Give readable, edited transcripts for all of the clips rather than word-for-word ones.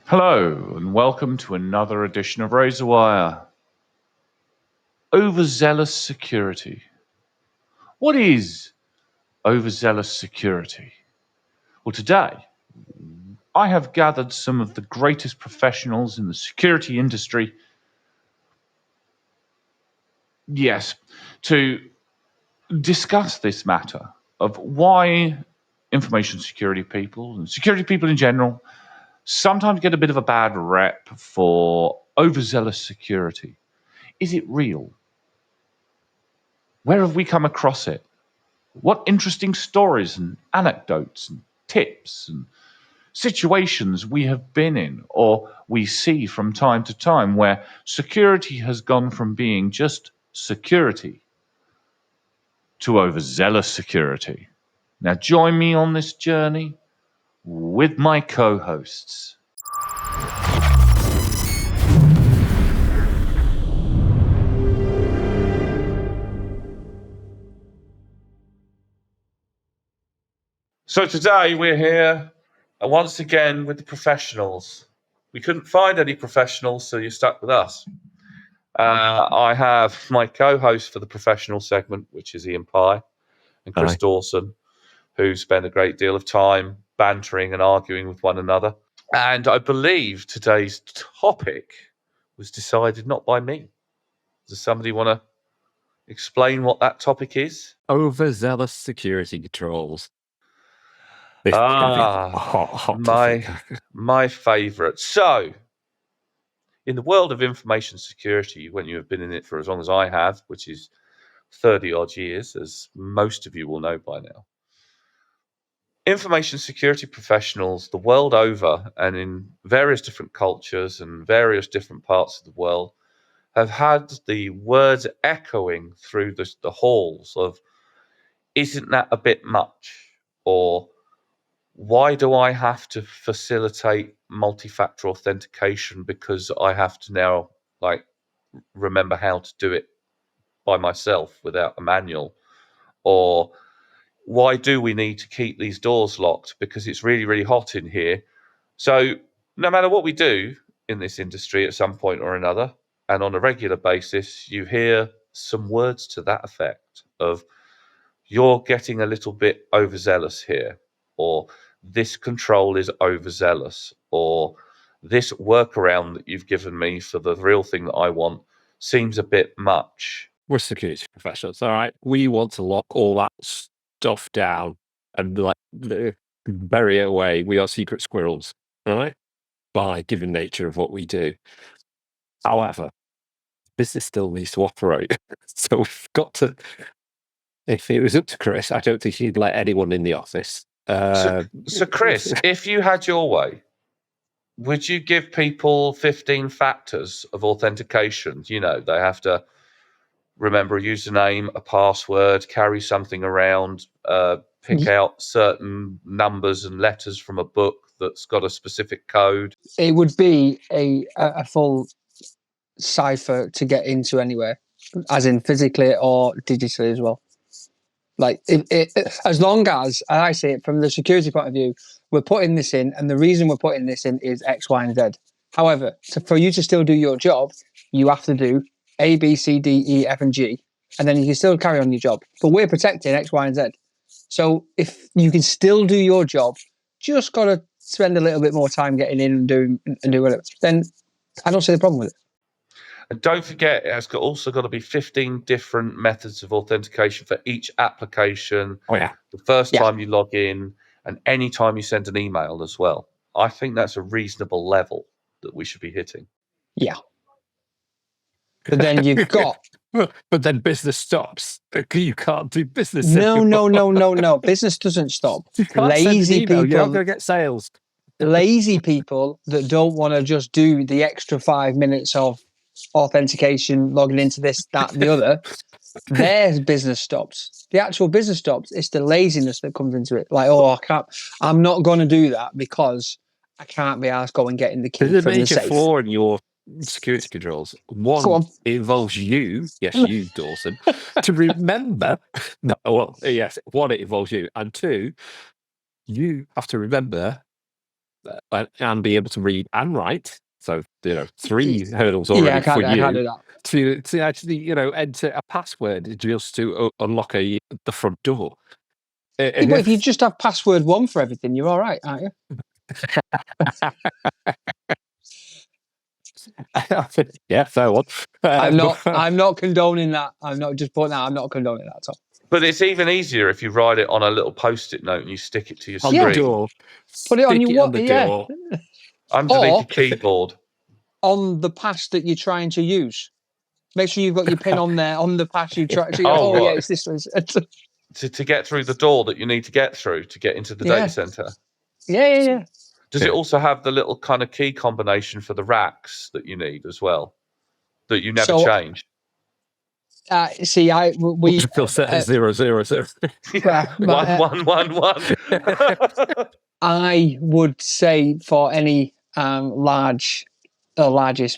Hello, and welcome to another edition of Razorwire. Overzealous security. What is overzealous security? Well, today I have gathered some of the greatest professionals in the security industry, to discuss this matter of why information security people and security people in general sometimes get a bit of a bad rep for overzealous security. Is it real? Where have we come across it? What interesting stories and anecdotes and tips and situations we have been in or we see from time to time where security has gone from being just security to overzealous security. Now join me on this journey with my co-hosts. So today we're here once again with the professionals. We couldn't find any professionals, so you're stuck with us. I have my co-host for the professional segment, which is Iain and Chris Hi. Dawson, who spend a great deal of time bantering and arguing with one another. And I believe today's topic was decided not by me. Does somebody want to explain what that topic is? Overzealous security controls. This is gonna be a hot topic. My favourite. So, in the world of information security, when you have been in it for as long as I have, which is 30 odd years, as most of you will know by now, information security professionals the world over and in various different cultures and various different parts of the world have had the words echoing through the halls of, isn't that a bit much? Or why do I have to facilitate multi-factor authentication because I have to now remember how to do it by myself without a manual? Or why do we need to keep these doors locked because it's really, really hot in here? So no matter what we do in this industry at some point or another, and on a regular basis, you hear some words to that effect of, you're getting a little bit overzealous here, or this control is overzealous, or this workaround that you've given me for the real thing that I want seems a bit much. We're security professionals, all right? We want to lock all that stuff down and bury it away. We are secret squirrels, all right? By given nature of what we do. However, business still needs to operate. So we've got to, if it was up to Chris, I don't think he'd let anyone in the office. So Chris, if you had your way, would you give people 15 factors of authentication? You know, they have to remember a username, a password, carry something around, pick out certain numbers and letters from a book that's got a specific code. It would be a full cipher to get into anywhere, as in physically or digitally as well. Like, as long as I see it from the security point of view, we're putting this in, and the reason we're putting this in is X, Y, and Z. However, for you to still do your job, you have to do A, B, C, D, E, F, and G, and then you can still carry on your job. But we're protecting X, Y, and Z. So if you can still do your job, just got to spend a little bit more time getting in and doing whatever, then I don't see the problem with it. And don't forget, it has also got to be 15 different methods of authentication for each application. Oh, yeah. The first time you log in and any time you send an email as well. I think that's a reasonable level that we should be hitting. Yeah. But then you've got... But then business stops. You can't do business anymore. No. Business doesn't stop. Lazy people... You're not going to get sales. Lazy people that don't want to just do the extra 5 minutes of authentication, logging into this, that, and the other, their business stops. The actual business stops. It's the laziness that comes into it. Like, I'm not going to do that because I can't be asked going getting the key from the safe. There's a major flaw in your security controls. One, it involves you, Dawson, to remember. One, it involves you. And two, you have to remember and be able to read and write. So 3 hurdles Yeah, already I can't, for I can't you do that. to actually enter a password just to unlock the front door. Yeah, but if you just have password 1 for everything, you're all right, aren't you? Yeah, fair one. I'm not condoning that. I'm not just putting that. I'm not condoning that at all. But it's even easier if you write it on a little post-it note and you stick it to your on screen. the door. Put it on Stick your on the yeah. door. Underneath Or- your keyboard. On the pass that you're trying to use. Make sure you've got your pin on there on the pass you try. So you Oh, yeah, right. it's this one. To get through the door that you need to get through to get into the Yeah. data center. Yeah. Does it also have the little kind of key combination for the racks that you need as well, that you never change? See, we Feel set at 000. 1111. I would say for any largest data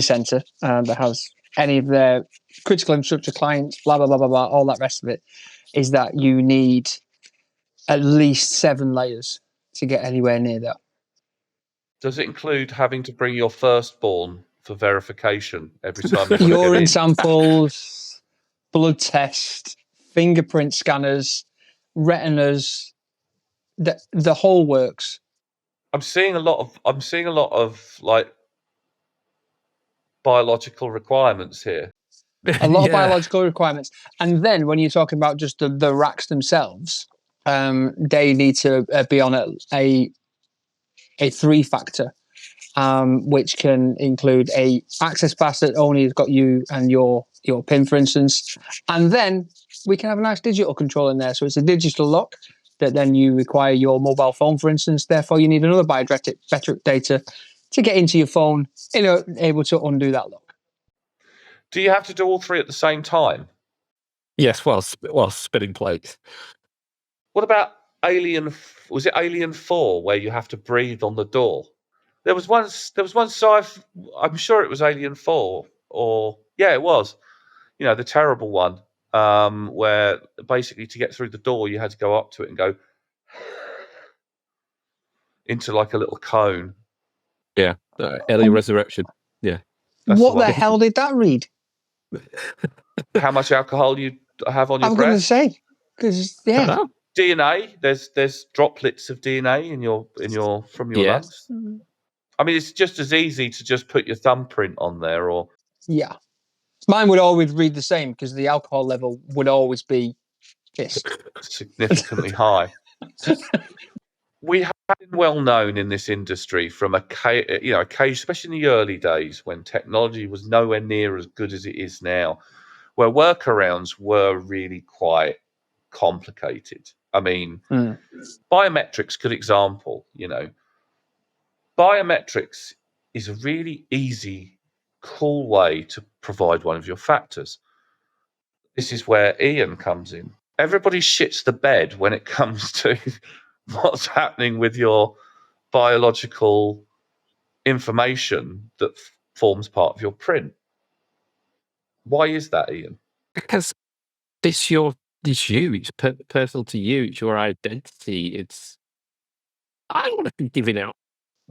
center that has any of their critical infrastructure clients, blah blah blah blah blah, all that rest of it, is that you need at least 7 layers to get anywhere near that. Does it include having to bring your firstborn for verification every time you want to Urine get in? samples, blood test, fingerprint scanners, retinas, the whole works. I'm seeing a lot of like biological requirements here. A lot of biological requirements. And then when you're talking about just the racks themselves, they need to be on a 3-factor, which can include a access pass that only has got you and your PIN, for instance. And then we can have a nice digital control in there. So it's a digital lock that then you require your mobile phone, for instance. Therefore, you need another biometric data to get into your phone, able to undo that lock. Do you have to do all 3 at the same time? Yes, while spinning plates. What about was it Alien 4 where you have to breathe on the door? There was one I'm sure it was Alien 4 or yeah, it was. The terrible one where basically to get through the door you had to go up to it and go into like a little cone. Yeah, Alien Resurrection. Yeah. What the hell did that read? How much alcohol you have on your I'm breath? going to say, because DNA. There's droplets of DNA from your lungs. I mean, it's just as easy to just put your thumbprint on there, or mine would always read the same because the alcohol level would always be significantly high. We have been well known in this industry from especially in the early days when technology was nowhere near as good as it is now, where workarounds were really quite complicated. I mean, biometrics, good example. Biometrics is a really easy, cool way to provide one of your factors. This is where Iain comes in. Everybody shits the bed when it comes to what's happening with your biological information that forms part of your print. Why is that, Iain? Because it's you. It's personal to you. It's your identity. I don't want to be giving out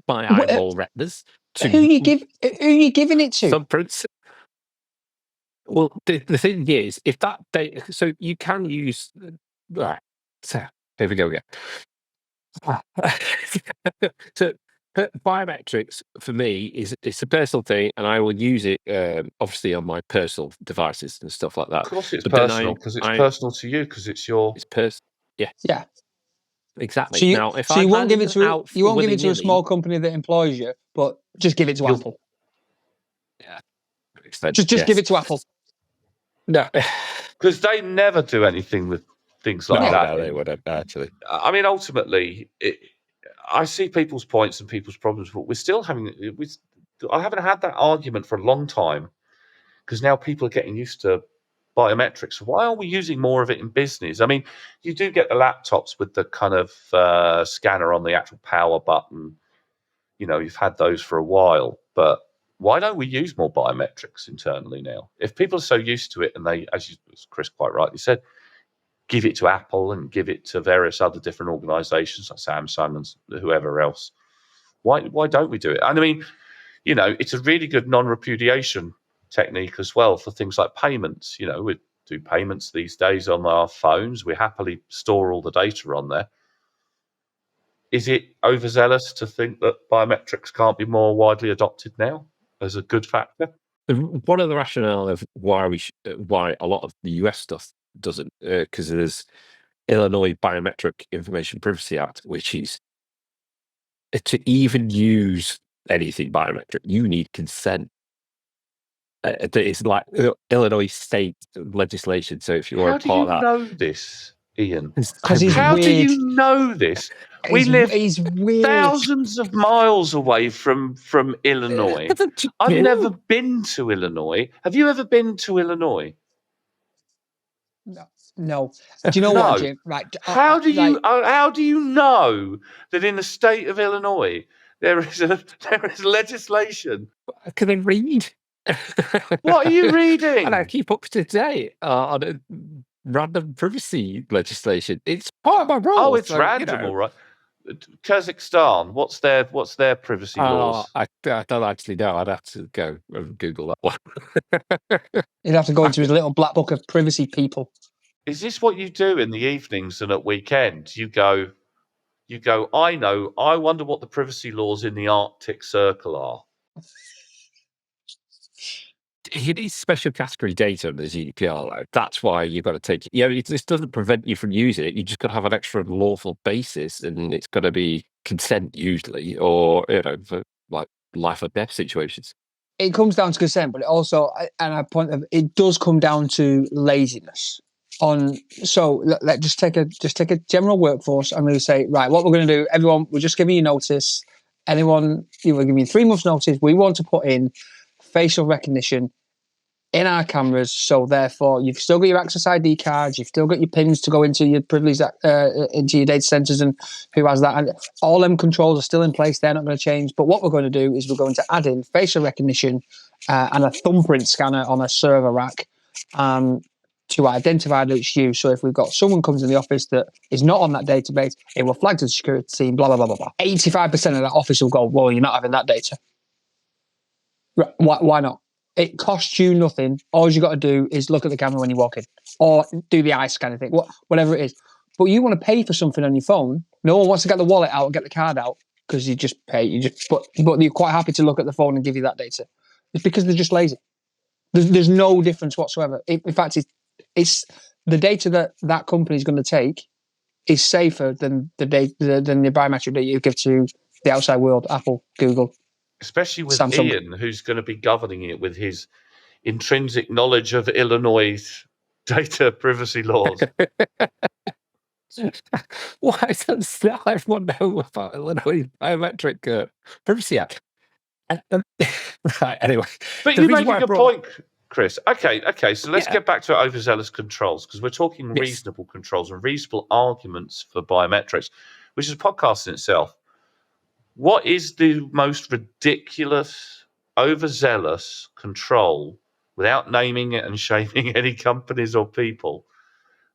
my eyeball retinas. Who are you giving it to? Thumbprints. Well, the thing is, if that data, so you can use. Right. So here we go again. So biometrics for me it's a personal thing, and I will use it obviously on my personal devices and stuff like that. Of course, it's personal because it's personal to you because it's your. It's personal. Yeah. Exactly. So now, if you won't give it to a small company that employs you, but just give it to Apple. Yeah. Just give it to Apple. No, because they never do anything with things like that. No, they wouldn't actually. I mean, ultimately, I see people's points and people's problems, but we're still having. I haven't had that argument for a long time because now people are getting used to biometrics. Why are we using more of it in business? I mean, you do get the laptops with the kind of scanner on the actual power button. You've had those for a while, but why don't we use more biometrics internally now? If people are so used to it and they, as Chris quite rightly said, give it to Apple and give it to various other different organizations like Samsung and whoever else. Why don't we do it? And I mean, it's a really good non-repudiation technique as well for things like payments. We do payments these days on our phones. We happily store all the data on there. Is it overzealous to think that biometrics can't be more widely adopted now as a good factor? One of the rationale of why a lot of the US stuff doesn't, because there's Illinois Biometric Information Privacy Act, which is to even use anything biometric, you need consent. It's like Illinois state legislation. So if you're How a do part you of that, know this, Ian? Because he's How weird. do you know this? We live He's weird. thousands of miles away from Illinois. I've never been to Illinois. Have you ever been to Illinois? No. Do you know what, Jim? Right. How do you know that in the state of Illinois there is legislation? Can they read? What are you reading? And I keep up to date on a random privacy legislation. It's part of my role. Oh, it's random, all right. Kazakhstan, what's their privacy laws? I don't actually know. I'd have to go and Google that one. You'd have to go into his little black book of privacy people. Is this what you do in the evenings and at weekends? You go, I wonder what the privacy laws in the Arctic Circle are. It is special category data in the GDPR, though. That's why you've got to take it. This doesn't prevent you from using it. You just got to have an extra lawful basis, and it's got to be consent usually, or for like life or death situations. It comes down to consent, but it also, it does come down to laziness. So let's just take a general workforce, and we say, right, what we're going to do, everyone, we're just giving you notice. Anyone, we're giving you 3 months notice. We want to put in facial recognition in our cameras, so therefore you've still got your access ID cards, you've still got your pins to go into your privileged into your data centers, and who has that, and all them controls are still in place. They're not going to change. But what we're going to do is we're going to add in facial recognition and a thumbprint scanner on a server rack to identify that it's you. So if we've got someone comes in the office that is not on that database, it will flag to the security team, blah blah blah blah blah. 85% of that office will go, well, you're not having that data. Why not? It costs you nothing. All you got to do is look at the camera when you walk in, or do the eye scanning thing, whatever it is. But you want to pay for something on your phone. No one wants to get the wallet out or get the card out because you just pay. But you're quite happy to look at the phone and give you that data. It's because they're just lazy. There's no difference whatsoever. In fact, it's the data that company is going to take is safer than the biometric that you give to the outside world, Apple, Google. Especially with Samsung. Iain, who's going to be governing it with his intrinsic knowledge of Illinois data privacy laws. Why does not everyone know about Illinois Biometric Privacy Act? Right, anyway. But you make a good point, Chris. Okay, so let's get back to overzealous controls, because we're talking reasonable controls and reasonable arguments for biometrics, which is a podcast in itself. What is the most ridiculous, overzealous control, without naming it and shaming any companies or people,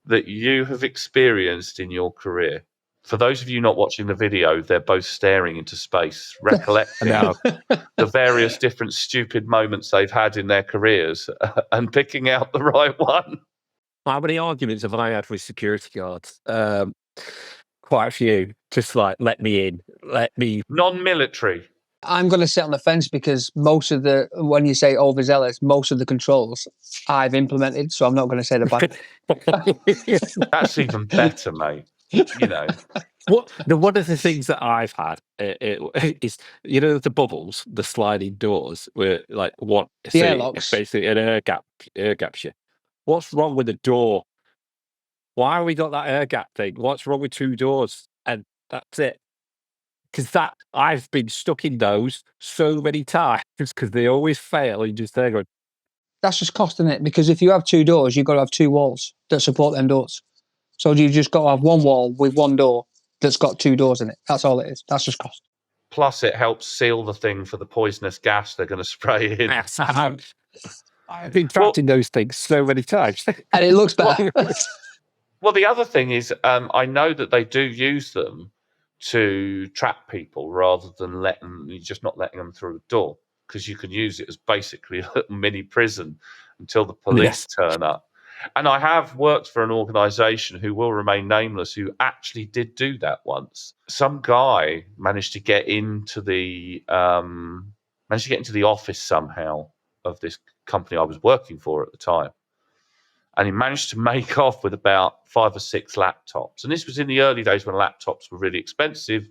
that you have experienced in your career? For those of you not watching the video, they're both staring into space, recollecting the various different stupid moments they've had in their careers and picking out the right one. How many arguments have I had with security guards? Quite a few. Just like, let me in. Let me. Non-military. I'm going to sit on the fence because when you say overzealous, most of the controls I've implemented, so I'm not going to say the bad. That's even better, mate. One of the things that I've had is the bubbles, the sliding doors, where like the airlocks, basically an air gap shit. What's wrong with the door? Why have we got that air gap thing? What's wrong with 2 doors? And that's it. Because I've been stuck in those so many times because they always fail. And just there going. That's just costing it, because if you have 2 doors, you've got to have 2 walls that support them doors. So you just got to have 1 wall with 1 door that's got 2 doors in it. That's all it is. That's just cost. Plus, it helps seal the thing for the poisonous gas they're going to spray in. Yes, I've been trapped in those things so many times. And it looks better. Well, the other thing is, I know that they do use them to trap people rather than just not letting them through the door, because you can use it as basically a little mini prison until the police turn up. And I have worked for an organisation who will remain nameless who actually did do that once. Some guy managed to get into the office somehow of this company I was working for at the time. And he managed to make off with about 5 or 6 laptops. And this was in the early days when laptops were really expensive.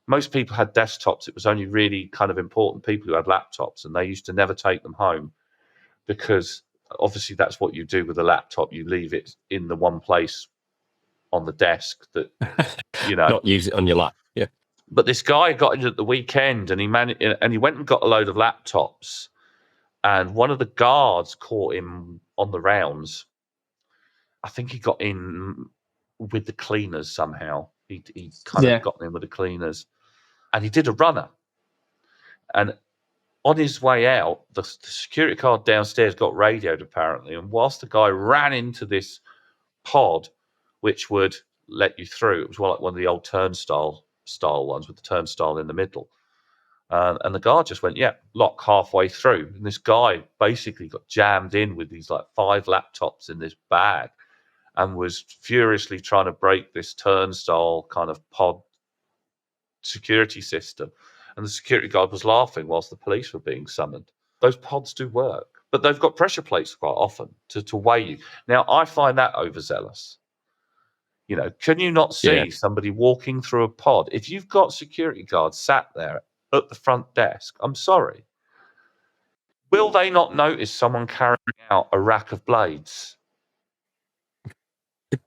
Most people had desktops. It was only really kind of important people who had laptops, and they used to never take them home because obviously that's what you do with a laptop. You leave it in the one place on the desk that, not use it on your lap. Yeah. But this guy got in at the weekend, and he went and got a load of laptops. And one of the guards caught him on the rounds. I think he got in with the cleaners somehow. He kind of got in with the cleaners. And he did a runner. And on his way out, the security guard downstairs got radioed, apparently. And whilst the guy ran into this pod, which would let you through, it was like one of the old turnstile style ones with the turnstile in the middle. And the guard just went, lock halfway through. And this guy basically got jammed in with these like 5 laptops in this bag and was furiously trying to break this turnstile kind of pod security system. And the security guard was laughing whilst the police were being summoned. Those pods do work, but they've got pressure plates quite often to weigh you. Now, I find that overzealous. Can you not see somebody walking through a pod? If you've got security guards sat there at the front desk, I'm sorry. Will they not notice someone carrying out a rack of blades?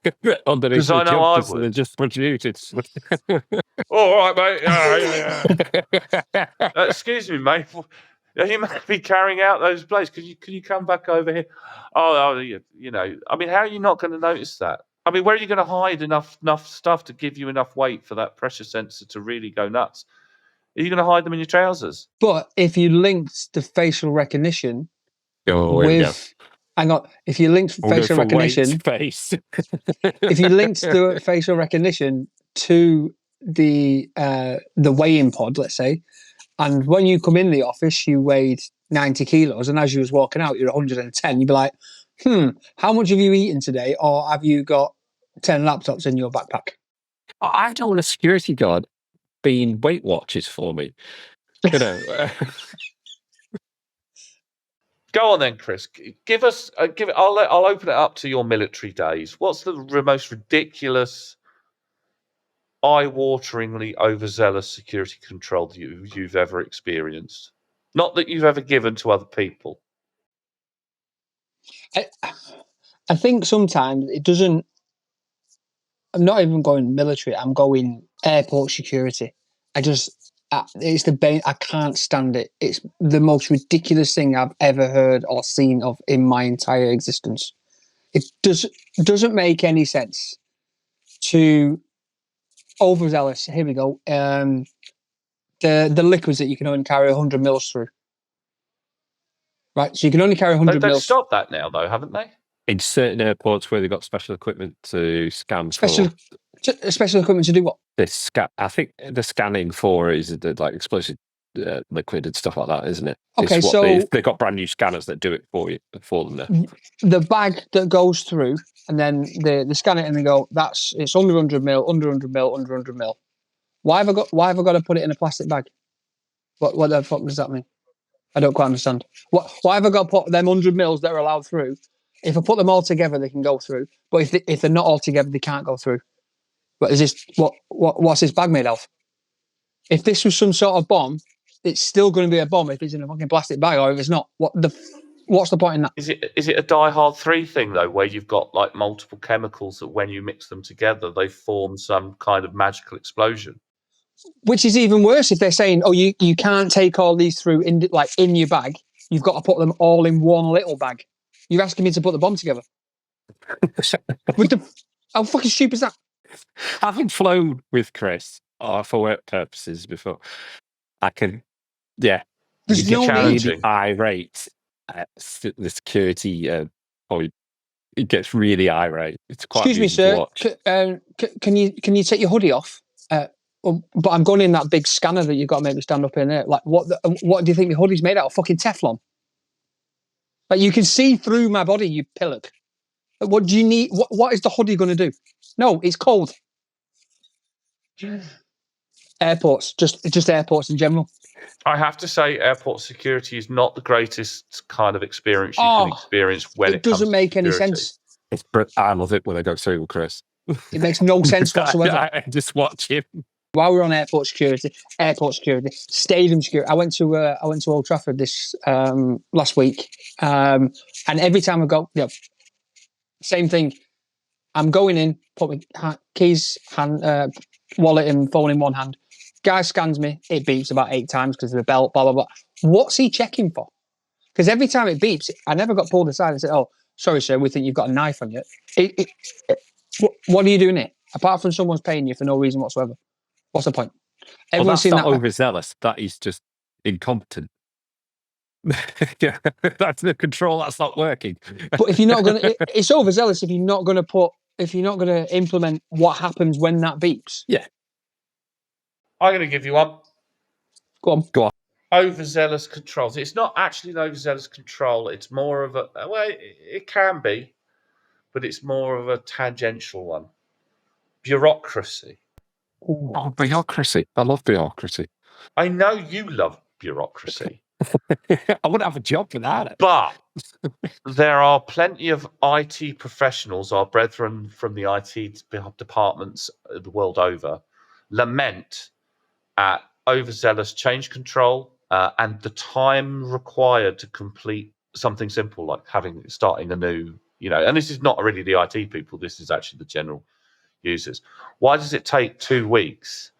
Because I know I would. They're just produced. All right, mate. Excuse me, mate. You might be carrying out those blades. Can you come back over here? Oh, I mean, how are you not going to notice that? I mean, where are you going to hide enough stuff to give you enough weight for that pressure sensor to really go nuts? Are you going to hide them in your trousers? But if you linked the facial recognition with... Hang on. If you linked facial recognition... face. If you linked the facial recognition to the weigh-in pod, let's say, and when you come in the office, you weighed 90 kilos, and as you was walking out, you're 110, you'd be like, how much have you eaten today? Or have you got 10 laptops in your backpack? I don't want a security guard being Weight Watchers for me. Go on then, Chris. Give it. I'll open it up to your military days. What's the most ridiculous, eye-wateringly overzealous security control that you've ever experienced? Not that you've ever given to other people. I think sometimes it doesn't. I'm not even going military. I'm going airport security. It's the bane. I can't stand it. It's the most ridiculous thing I've ever heard or seen of in my entire existence. It doesn't make any sense to overzealous. Here we go. The liquids that you can only carry 100 mils through. Right, so you can only carry 100 mils. They've stopped that now, though, haven't they? In certain airports where they've got special equipment to scan special equipment to do what? I think the scanning for is like explosive liquid and stuff like that, isn't it? Okay, so they've got brand new scanners that do it for them there. The bag that goes through, and then they scan it and they go, it's under 100 mil, under 100 mil, under 100 mil. Why have I got to put it in a plastic bag? What the fuck does that mean? I don't quite understand. Why have I got to put them 100 mils that are allowed through? If I put them all together, they can go through. But if they're not all together, they can't go through. But is this what's this bag made of? If this was some sort of bomb, it's still going to be a bomb if it's in a fucking plastic bag, or if it's not. What's the point in that? Is it a Die Hard 3 thing though, where you've got like multiple chemicals that when you mix them together, they form some kind of magical explosion? Which is even worse if they're saying, "Oh, you can't take all these through in your bag. You've got to put them all in one little bag." You're asking me to put the bomb together. How fucking stupid is that? Having flown with Chris for work purposes before, I can, There's no need irate at the security probably It gets really irate. It's quite Excuse me, amusing to sir. watch. Can you take your hoodie off? But I'm going in that big scanner that you've got to make me stand up in there. Like, what do you think the hoodie's made out of? Fucking Teflon. Like, you can see through my body, you pillock. What do you need? What is the hoodie going to do? No, it's cold. Airports, just airports in general. I have to say, airport security is not the greatest kind of experience you can experience when it doesn't comes make to any security. sense. I love it when they go through, Chris. It makes no sense whatsoever. I just watch him. While we're on airport security, stadium security. I went to Old Trafford this last week, and every time I go, same thing. I'm going in, put my keys, wallet, and phone in one hand. Guy scans me. It beeps about 8 times because of the belt. Blah blah blah. What's he checking for? Because every time it beeps, I never got pulled aside and said, "Oh, sorry, sir, we think you've got a knife on you." What are you doing here? Apart from someone's paying you for no reason whatsoever. What's the point? Everyone's seen that. Overzealous. That is just incompetent. Yeah, that's the control that's not working. But if you're not going to, it's overzealous if you're not going to implement what happens when that beeps. Yeah. I'm going to give you one. Go on. Overzealous controls. It's not actually an overzealous control. It's more of it can be, but it's more of a tangential one. Bureaucracy. Oh, bureaucracy. I love bureaucracy. I know you love bureaucracy. I wouldn't have a job without it. But there are plenty of IT professionals, our brethren from the IT departments the world over, lament at overzealous change control and the time required to complete something simple like starting a new, and this is not really the IT people, this is actually the general users. Why does it take 2 weeks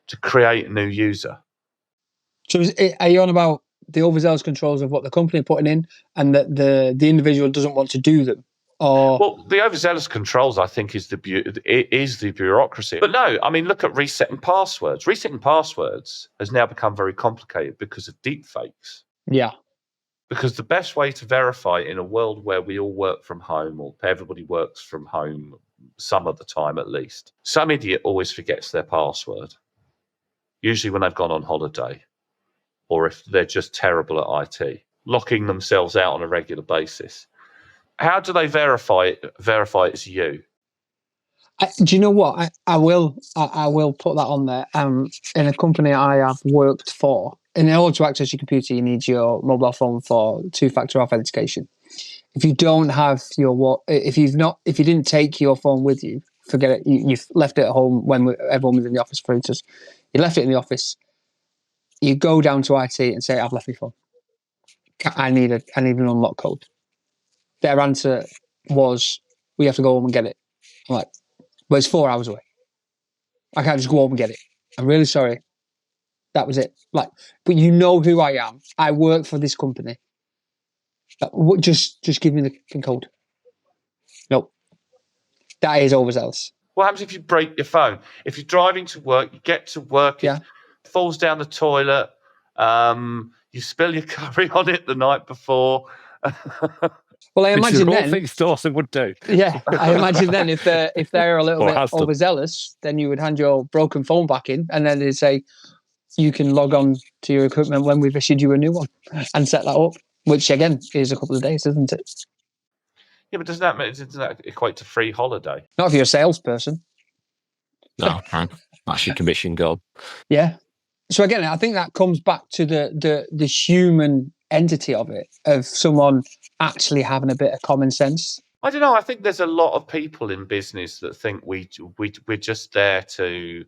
to create a new user? So are you on about the overzealous controls of what the company are putting in and that the individual doesn't want to do them? Or well, the overzealous controls, I think, is the bureaucracy. But no, I mean, look at resetting passwords. Resetting passwords has now become very complicated because of deepfakes. Yeah. Because the best way to verify in a world where we all work from home, or everybody works from home some of the time at least, some idiot always forgets their password, usually when they've gone on holiday, or if they're just terrible at IT, locking themselves out on a regular basis. How do they verify it's you? Do you know what? I will put that on there. In a company I have worked for, in order to access your computer, you need your mobile phone for 2-factor authentication. If you don't have if you didn't take your phone with you, forget it. You've left it at home when everyone was in the office, for instance. You left it in the office. You go down to IT and say, "I've left my phone. I need an unlock code." Their answer was, "We have to go home and get it." I'm like, "But it's 4 hours away. I can't just go home and get it. I'm really sorry." That was it. Like, but you know who I am. I work for this company. Just give me the PIN code. Nope. That is overzealous. What happens if you break your phone? If you're driving to work, you get to work, it falls down the toilet, you spill your curry on it the night before. Well, I imagine then things Dawson would do. Yeah, I imagine then if they're a little bit overzealous, then you would hand your broken phone back in, and then they'd say you can log on to your equipment when we've issued you a new one, and set that up. Which again is a couple of days, isn't it? Yeah, but doesn't that equate to free holiday? Not if you're a salesperson. No, that's your commission gone. Yeah. So again, I think that comes back to the human entity of it, of someone actually having a bit of common sense. I don't know. I think there's a lot of people in business that think we're just there to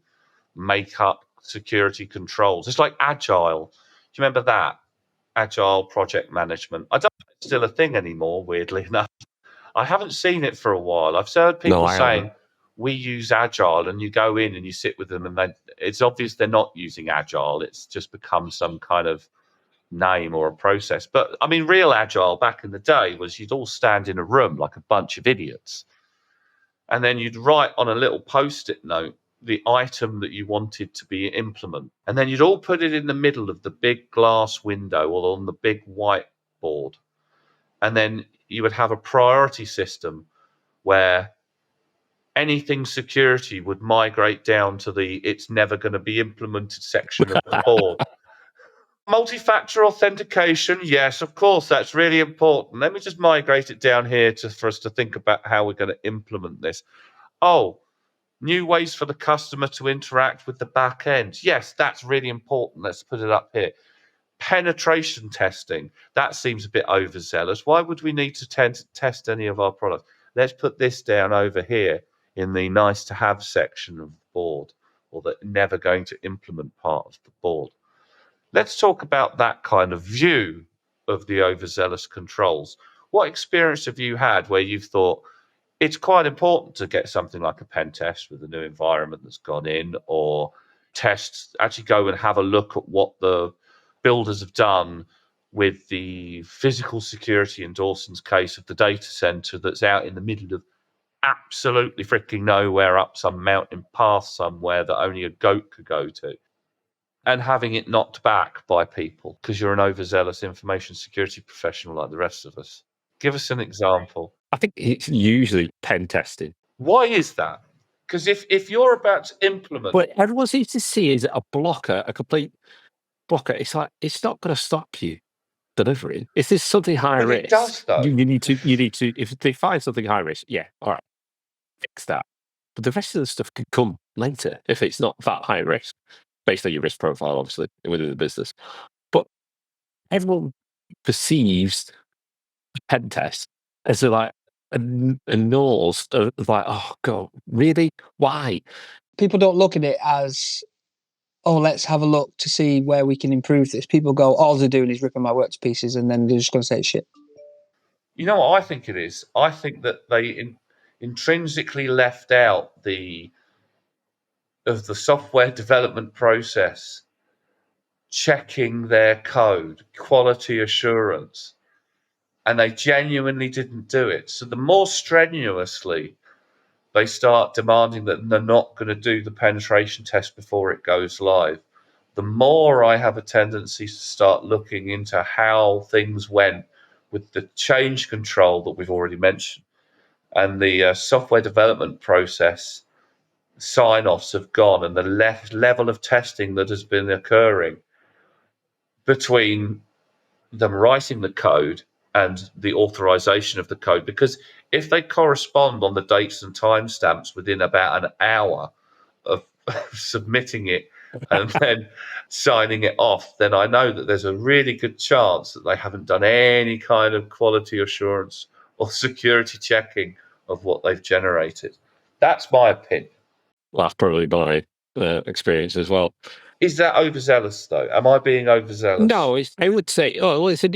make up security controls. It's like agile. Do you remember that? Agile project management. I don't know if it's still a thing anymore, weirdly enough. I haven't seen it for a while. I've heard people saying we use agile, and you go in and you sit with them, and it's obvious they're not using agile. It's just become some kind of name or a process. But I mean, real agile back in the day was you'd all stand in a room like a bunch of idiots, and then you'd write on a little post-it note the item that you wanted to be implemented, and then you'd all put it in the middle of the big glass window or on the big whiteboard, and then you would have a priority system where anything security would migrate down to the it's never going to be implemented section of the board. Multi-factor authentication, yes, of course, that's really important. Let me just migrate it down here for us to think about how we're going to implement this. Oh, new ways for the customer to interact with the back end. Yes, that's really important. Let's put it up here. Penetration testing, that seems a bit overzealous. Why would we need to test any of our products? Let's put this down over here in the nice to have section of the board, or the never going to implement part of the board. Let's talk about that kind of view of the overzealous controls. What experience have you had where you've thought it's quite important to get something like a pen test with a new environment that's gone in, or tests, actually go and have a look at what the builders have done with the physical security, in Dawson's case, of the data center that's out in the middle of absolutely freaking nowhere, up some mountain path somewhere that only a goat could go to, and having it knocked back by people because you're an overzealous information security professional like the rest of us? Give us an example. I think it's usually pen testing. Why is that? Because if you're about to implement... But everyone seems to see is a blocker, a complete blocker. It's like, it's not going to stop you delivering. If there's something high risk, it does, though. you need to, if they find something high risk, yeah, all right, fix that. But the rest of the stuff can come later if it's not that high risk, based on your risk profile, obviously, within the business. But everyone perceives a pen test as like a nose of like, oh God, really? Why? People don't look at it as, oh, let's have a look to see where we can improve this. People go, all they're doing is ripping my work to pieces, and then they're just going to say it's shit. You know what I think it is? I think that they intrinsically left out of the software development process checking their code, quality assurance, and they genuinely didn't do it. So the more strenuously they start demanding that they're not going to do the penetration test before it goes live, the more I have a tendency to start looking into how things went with the change control that we've already mentioned, and the software development process sign-offs have gone, and the level of testing that has been occurring between them writing the code and the authorization of the code. Because if they correspond on the dates and timestamps within about an hour of submitting it and then signing it off, then I know that there's a really good chance that they haven't done any kind of quality assurance or security checking of what they've generated. That's my opinion. Well, that's probably my experience as well. Is that overzealous, though? Am I being overzealous? No, I would say, oh, well, it's an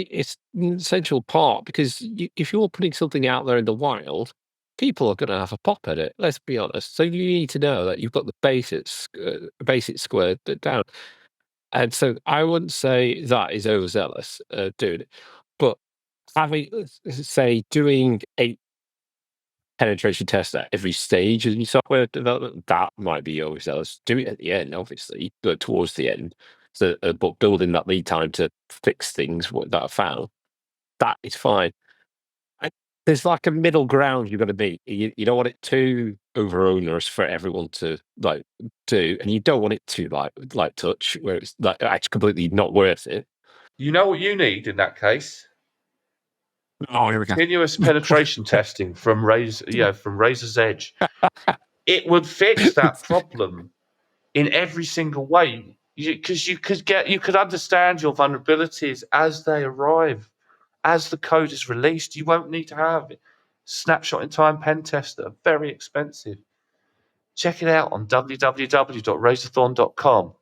essential part, because if you're putting something out there in the wild, people are going to have a pop at it. Let's be honest. So you need to know that you've got the basics squared down. And so I wouldn't say that is overzealous doing it, but having, say, doing a penetration test at every stage in your software development, that might be overzealous. Do it at the end, obviously, but towards the end. So, but building that lead time to fix things that are found, that is fine. There's like a middle ground you've got to be. You don't want it too over onerous for everyone to like do, and you don't want it to like touch where it's like actually completely not worth it. You know what you need in that case? Oh, here we go. Continuous penetration testing from Razor's Edge. It would fix that problem in every single way, because you could understand your vulnerabilities as they arrive, as the code is released. You won't need to have snapshot in time pen tests that are very expensive. Check it out on www.razorthorn.com.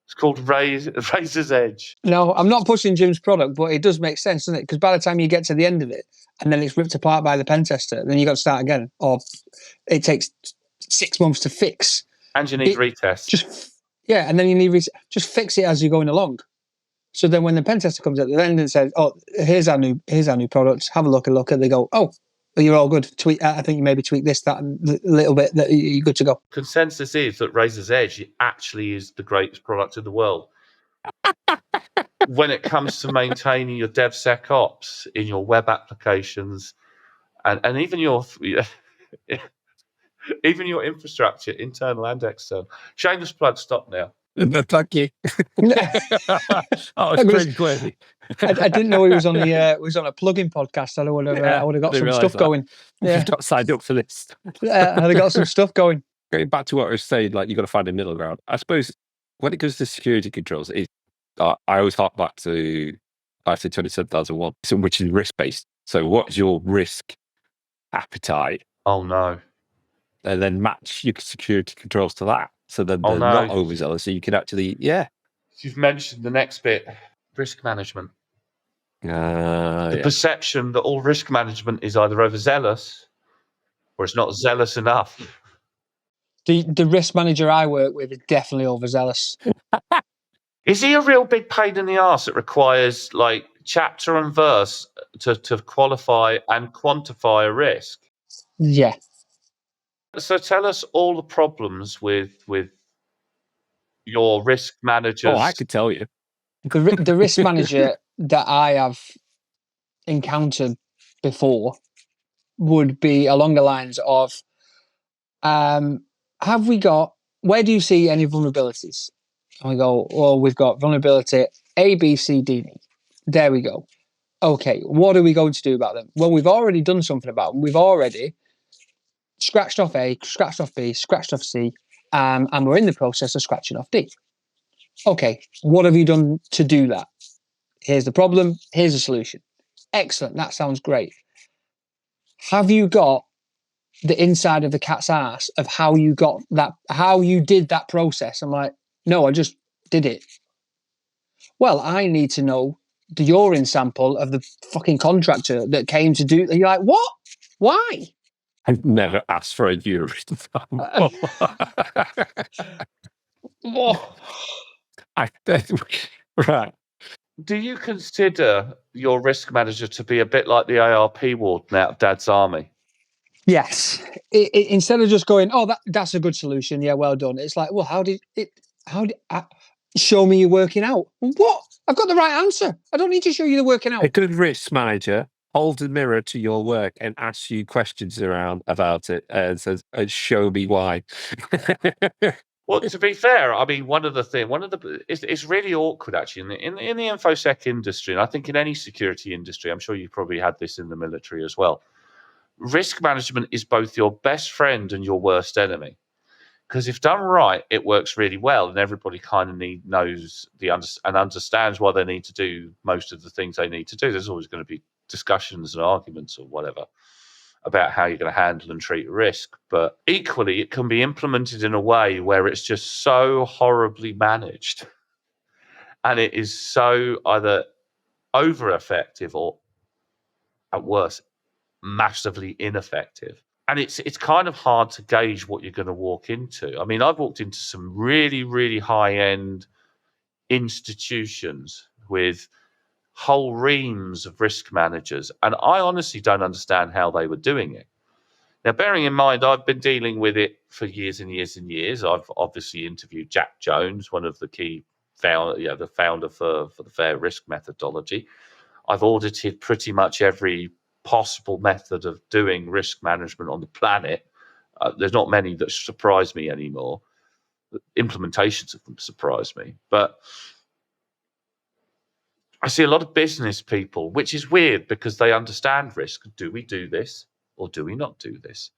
It's called Razor's Edge. No, I'm not pushing Jim's product, but it does make sense, doesn't it? Because by the time you get to the end of it and then it's ripped apart by the pen tester, then you got to start again, or it takes 6 months to fix. And you need retests. And then you need just fix it as you're going along. So then when the pen tester comes at the end and says, "Oh, here's our new product. Have a look at it." They go, "Oh, you're all good. I think you maybe tweak this, that, and a little bit. That you're good to go." Consensus is that Razor's Edge actually is the greatest product in the world when it comes to maintaining your DevSecOps in your web applications and even your even your infrastructure, internal and external. Shameless plug. Stop now. Thank you. That was pretty crazy. I didn't know he was on a plugin podcast. I would have got some stuff going. Yeah, We've not signed up for this. I'd have got some stuff going. Going back to what I was saying, like you've got to find a middle ground. I suppose when it comes to security controls, I always hark back to ISO 27001, which is risk based. So, what's your risk appetite? Oh no! And then match your security controls to that, so that they're not overzealous. So you can actually, You've mentioned the next bit: risk management. The perception that all risk management is either overzealous or it's not zealous enough. The risk manager I work with is definitely overzealous. Is he a real big pain in the arse that requires like chapter and verse to qualify and quantify a risk? Yeah. So tell us all the problems with your risk managers. Oh, I could tell you. The risk manager that I have encountered before would be along the lines of, where do you see any vulnerabilities? And we go, well, we've got vulnerability A, B, C, D, E. There we go. Okay, what are we going to do about them? Well, we've already done something about them. We've already scratched off A, scratched off B, scratched off C, and we're in the process of scratching off D. Okay, what have you done to do that? Here's the problem. Here's the solution. Excellent. That sounds great. Have you got the inside of the cat's ass of how you got that, how you did that process? I'm like, no, I just did it. Well, I need to know the urine sample of the fucking contractor that came to do. You're like, what? Why? I've never asked for a urine sample. Right. Do you consider your risk manager to be a bit like the ARP warden out of Dad's Army? Yes. Instead of just going, oh, that's a good solution. Yeah, well done. It's like, well, show me you working out. What? I've got the right answer. I don't need to show you the working out. A good risk manager holds a mirror to your work and asks you questions about it and says, show me why. Well, to be fair, I mean, it's really awkward actually in the infosec industry, and I think in any security industry. I'm sure you probably had this in the military as well. Risk management is both your best friend and your worst enemy, because if done right, it works really well, and everybody kind of knows and understands why they need to do most of the things they need to do. There's always going to be discussions and arguments or whatever about how you're going to handle and treat risk, but equally it can be implemented in a way where it's just so horribly managed and it is so either over effective or at worst massively ineffective, and it's kind of hard to gauge what you're going to walk into. I mean, I've walked into some really, really high-end institutions with whole reams of risk managers, and I honestly don't understand how they were doing it. Now, bearing in mind, I've been dealing with it for years and years and years. I've obviously interviewed Jack Jones, one of the key the founder for the fair risk methodology. I've audited pretty much every possible method of doing risk management on the planet. There's not many that surprise me anymore. The implementations of them surprise me, but I see a lot of business people, which is weird because they understand risk. Do we do this or do we not do this?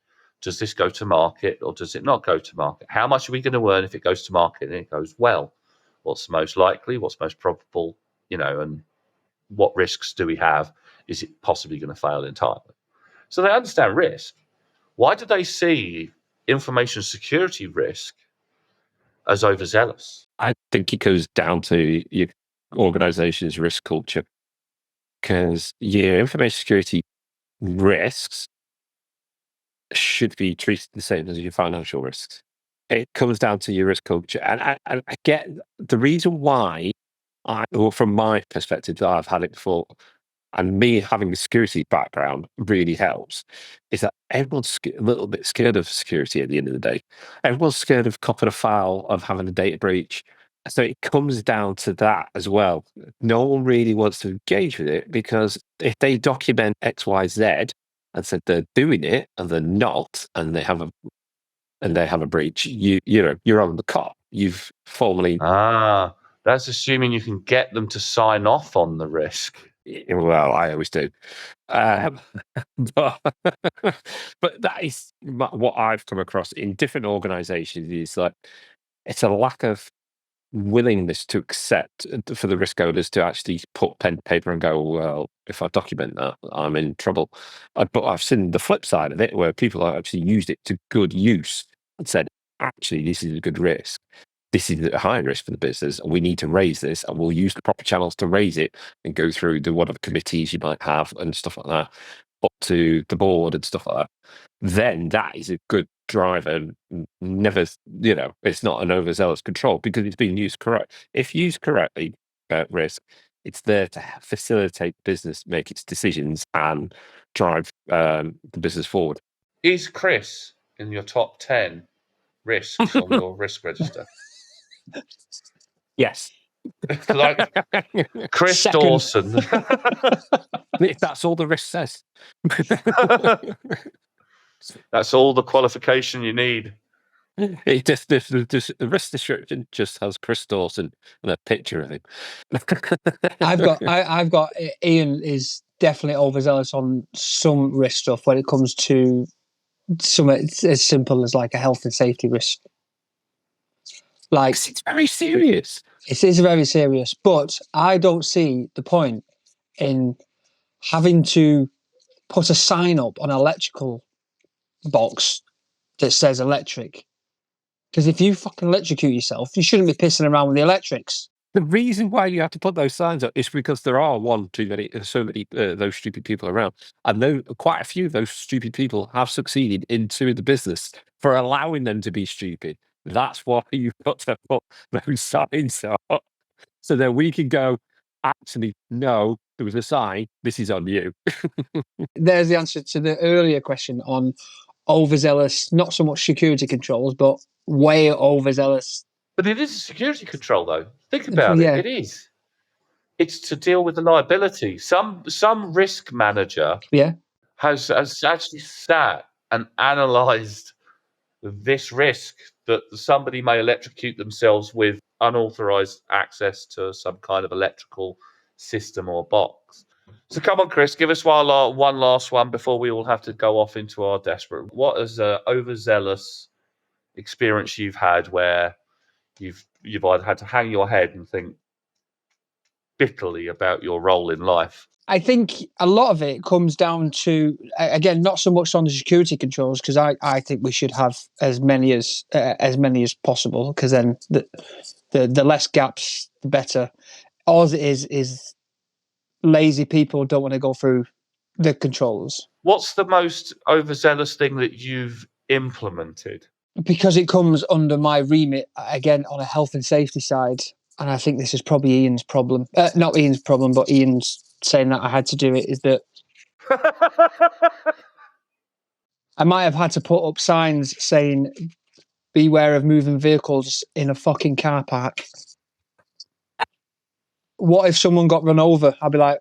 Does this go to market or does it not go to market? How much are we going to earn if it goes to market and it goes well? What's most likely? What's most probable? And what risks do we have? Is it possibly going to fail entirely? So they understand risk. Why do they see information security risk as overzealous? I think it goes down to your organization's risk culture, because your information security risks should be treated the same as your financial risks. It comes down to your risk culture. And I get the reason why, from my perspective, that I've had it before, and me having a security background really helps, is that everyone's a little bit scared of security at the end of the day. Everyone's scared of copying a file, of having a data breach. So it comes down to that as well. No one really wants to engage with it because if they document X, Y, Z, and said they're doing it and they're not, and they have a breach, you're on the cop. You've formally. That's assuming you can get them to sign off on the risk. Well, I always do. But, but that is what I've come across in different organizations, is like it's a lack of willingness to accept for the risk owners to actually put pen to paper and go, well, if I document that, I'm in trouble. But I've seen the flip side of it, where people have actually used it to good use and said, actually, this is a good risk. This is a high risk for the business, and we need to raise this, and we'll use the proper channels to raise it and go through the whatever committees you might have and stuff like that, up to the board and stuff like that. Then that is a good driver. Never, it's not an overzealous control because it's being used correct. If used correctly, risk, it's there to facilitate business make its decisions and drive the business forward. Is Chris in your top 10 risks on your risk register? Yes. Like Chris Second. Dawson. If that's all the risk says. That's all the qualification you need. It just the risk description just has Chris Dawson and a picture of him. I've got Iain is definitely overzealous on some risk stuff when it comes to some as simple as like a health and safety risk. Like, it's very serious. It is very serious, but I don't see the point in having to put a sign up on an electrical box that says electric. Because if you fucking electrocute yourself, you shouldn't be pissing around with the electrics. The reason why you have to put those signs up is because there are so many those stupid people around, and quite a few of those stupid people have succeeded in suing the business for allowing them to be stupid. That's why you've got to put those signs up, so then we can go, actually, no, there was a sign, this is on you. There's the answer to the earlier question on overzealous, not so much security controls, but way overzealous. But it is a security control, though. Think about Yeah. it. It is. It's to deal with the liability. Some risk manager has actually sat and analysed this risk that somebody may electrocute themselves with unauthorised access to some kind of electrical system or box. So come on, Chris, give us one last one before we all have to go off into our desperate. What is an overzealous experience you've had where you've either had to hang your head and think bitterly about your role in life? I think a lot of it comes down to, again, not so much on the security controls, because I think we should have as many as possible, because then the less gaps, the better. All it is lazy people don't want to go through the controls. What's the most overzealous thing that you've implemented? Because it comes under my remit, again, on a health and safety side, and I think this is probably Ian's problem. Not Ian's problem, but Ian's saying that I had to do it, is that I might have had to put up signs saying, beware of moving vehicles in a fucking car park. What if someone got run over? I'd be like,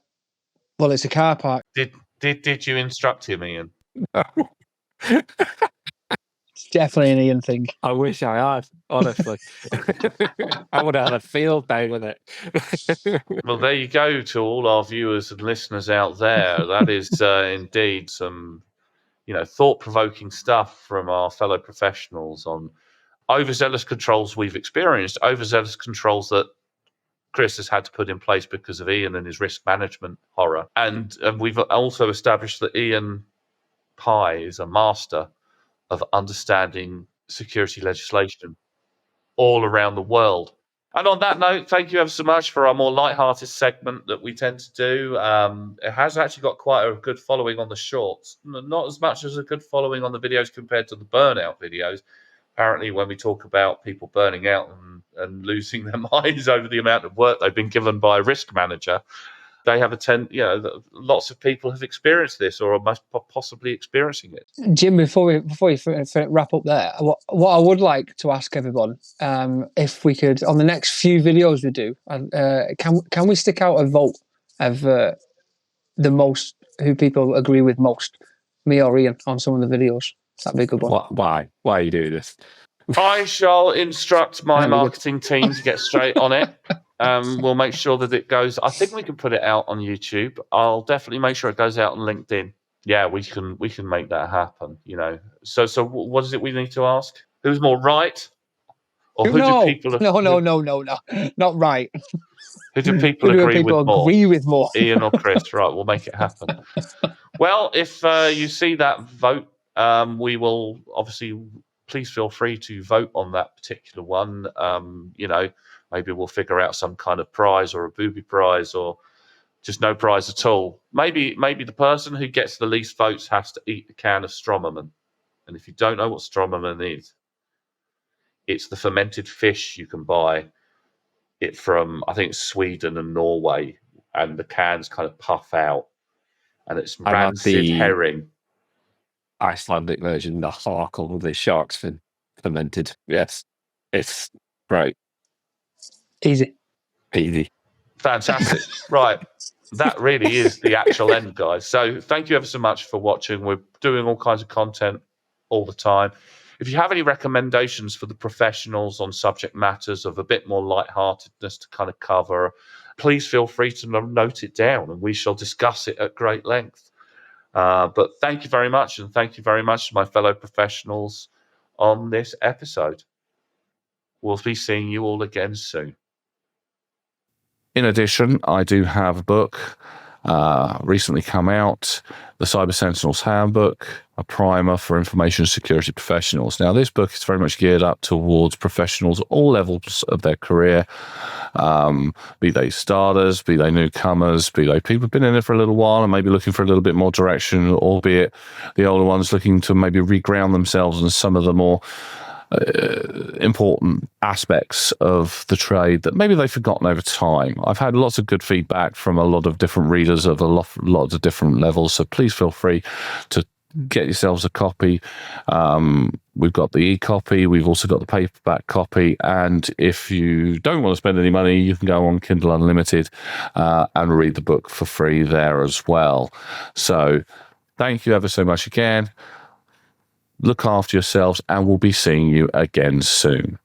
well, it's a car park. Did you instruct him, Iain? No. It's definitely an Iain thing. I wish I had, honestly. I would have had a field day with it. Well, there you go to all our viewers and listeners out there. That is indeed some, thought-provoking stuff from our fellow professionals on overzealous controls we've experienced, overzealous controls that Chris has had to put in place because of Iain and his risk management horror. And we've also established that Iain Pye is a master of understanding security legislation all around the world. And on that note, thank you ever so much for our more lighthearted segment that we tend to do. It has actually got quite a good following on the shorts. Not as much as a good following on the videos compared to the burnout videos. Apparently, when we talk about people burning out and losing their minds over the amount of work they've been given by a risk manager, they have lots of people have experienced this or are possibly experiencing it. Jim, before we wrap up there, what I would like to ask everyone, if we could, on the next few videos we do, can we stick out a vote of the most, who people agree with most? me or Iain on some of the videos. That'd be a good one. Why are you doing this? I shall instruct my That'd be good. marketing team to get straight on it. We'll make sure that it goes. I think we can put it out on YouTube. I'll definitely make sure it goes out on LinkedIn. Yeah, we can make that happen. So what is it we need to ask? Who's more right, or who do people? No, not right. Who do people Who do agree people with more? agree with more? Iain or Chris? Right, we'll make it happen. Well, if you see that vote, we will obviously. Please feel free to vote on that particular one. Maybe we'll figure out some kind of prize or a booby prize or just no prize at all. Maybe the person who gets the least votes has to eat a can of Stromerman. And if you don't know what Stromerman is, it's the fermented fish you can buy it from, I think, Sweden and Norway, and the cans kind of puff out, and it's rancid herring. Icelandic version, the Harkle with the sharks fermented. Yes, it's great. Easy. Fantastic. Right. That really is the actual end, guys. So thank you ever so much for watching. We're doing all kinds of content all the time. If you have any recommendations for the professionals on subject matters of a bit more lightheartedness to kind of cover, please feel free to note it down and we shall discuss it at great length. But thank you very much, and thank you very much to my fellow professionals on this episode. We'll be seeing you all again soon. In addition, I do have a book recently come out, the Cyber Sentinels Handbook, a primer for information security professionals. Now, this book is very much geared up towards professionals at all levels of their career, be they starters, be they newcomers, be they people who've been in it for a little while and maybe looking for a little bit more direction, albeit the older ones looking to maybe reground themselves in some of the more important aspects of the trade that maybe they've forgotten over time. I've had lots of good feedback from a lot of different readers of a lot of different levels, so please feel free to get yourselves a copy. We've got the e-copy, we've also got the paperback copy, and if you don't want to spend any money, you can go on Kindle Unlimited and read the book for free there as well. So thank you ever so much again. Look after yourselves, and we'll be seeing you again soon.